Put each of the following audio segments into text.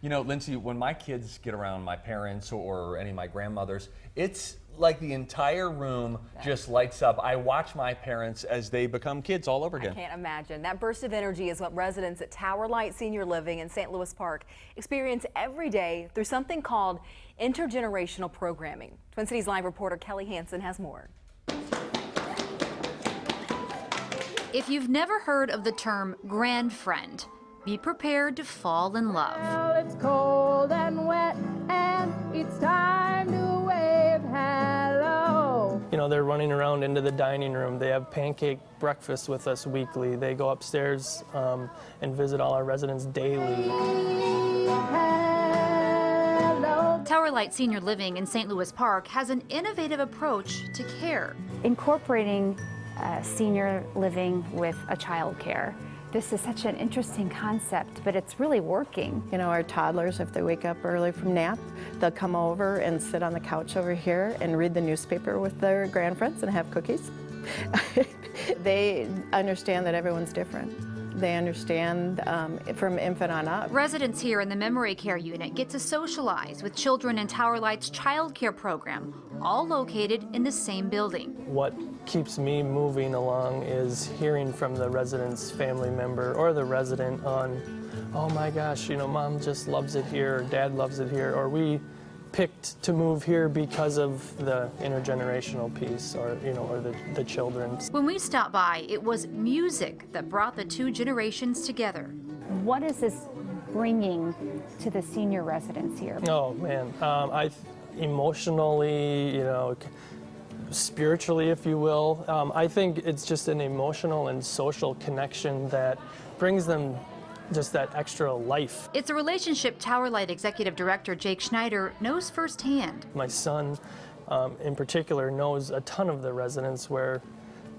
You know, Lindsay, when my kids get around my parents or any of my grandmothers, it's like the entire room just lights up. I watch my parents as they become kids all over again. I can't imagine. That burst of energy is what residents at TowerLight Senior Living in St. Louis Park experience every day through something called intergenerational programming. Twin Cities Live reporter Kelly Hansen has more. If you've never heard of the term grand friend, be prepared to fall in love. Well, it's cold and wet and it's time to wave hello. You know, they're running around into the dining room. They have pancake breakfast with us weekly. They go upstairs and visit all our residents daily. TowerLight Senior Living in St. Louis Park has an innovative approach to care. Incorporating senior living with a child care. This is such an interesting concept, but it's really working. You know, our toddlers, if they wake up early from nap, they'll come over and sit on the couch over here and read the newspaper with their grandfriends and have cookies. They understand that everyone's different. They understand from infant on up. Residents here in the memory care unit get to socialize with children in TowerLight's child care program, all located in the same building. What keeps me moving along is hearing from the resident's family member or the resident on, oh my gosh, you know, mom just loves it here, or dad loves it here, or we picked to move here because of the intergenerational piece, or you know, or the children. When we stopped by, it was music that brought the two generations together. What is this bringing to the senior residents here? Oh man, emotionally, you know, spiritually, if you will, I think it's just an emotional and social connection that brings them just that extra life. It's a relationship TowerLight Executive Director Jake Schneider knows firsthand. My son, in particular, knows a ton of the residents where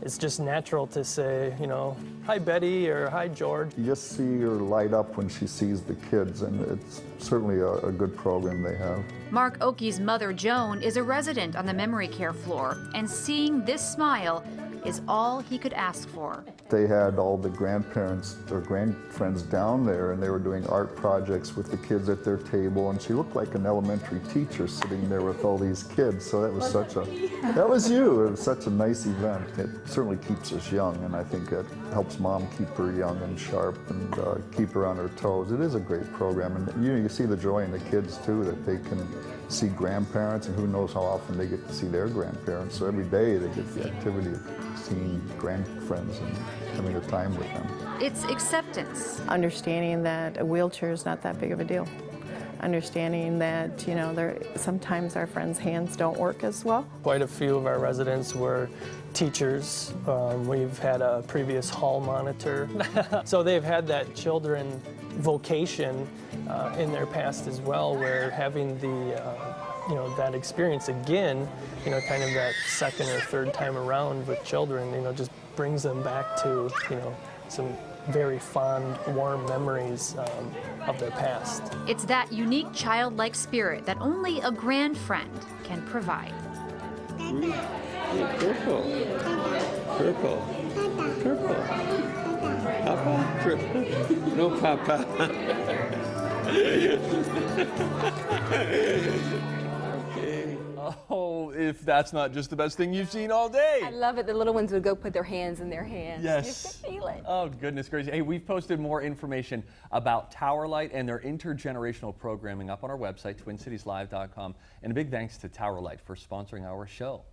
it's just natural to say, you know, hi Betty or hi George. You just see her light up when she sees the kids, and it's certainly a good program they have. Mark Oakey's mother, Joan, is a resident on the memory care floor, and seeing this smile is all he could ask for. They had all the grandparents or grandfriends down there, and they were doing art projects with the kids at their table, and she looked like an elementary teacher sitting there with all these kids. So that was that was you. It was such a nice event. It certainly keeps us young, and I think it helps mom keep her young and sharp and keep her on her toes. It is a great program, and you see the joy in the kids too, that they can see grandparents, and who knows how often they get to see their grandparents. So every day they get the activity of seeing grandfriends and having a time with them. It's acceptance. Understanding that a wheelchair is not that big of a deal. Understanding that, you know, sometimes our friends' hands don't work as well. Quite a few of our residents were teachers. We've had a previous hall monitor. So they've had that children vocation in their past as well, where having the you know, that experience again, you know, kind of that second or third time around with children, you know, just brings them back to, you know, some very fond, warm memories of their past. It's that unique childlike spirit that only a grand friend can provide. Purple. Purple. Purple. Papa? Purple. No, Papa. Oh, if that's not just the best thing you've seen all day. I love it. The little ones would go put their hands in their hands. Yes. Just to feel it. Oh, goodness gracious. Hey, we've posted more information about TowerLight and their intergenerational programming up on our website, TwinCitiesLive.com. And a big thanks to TowerLight for sponsoring our show.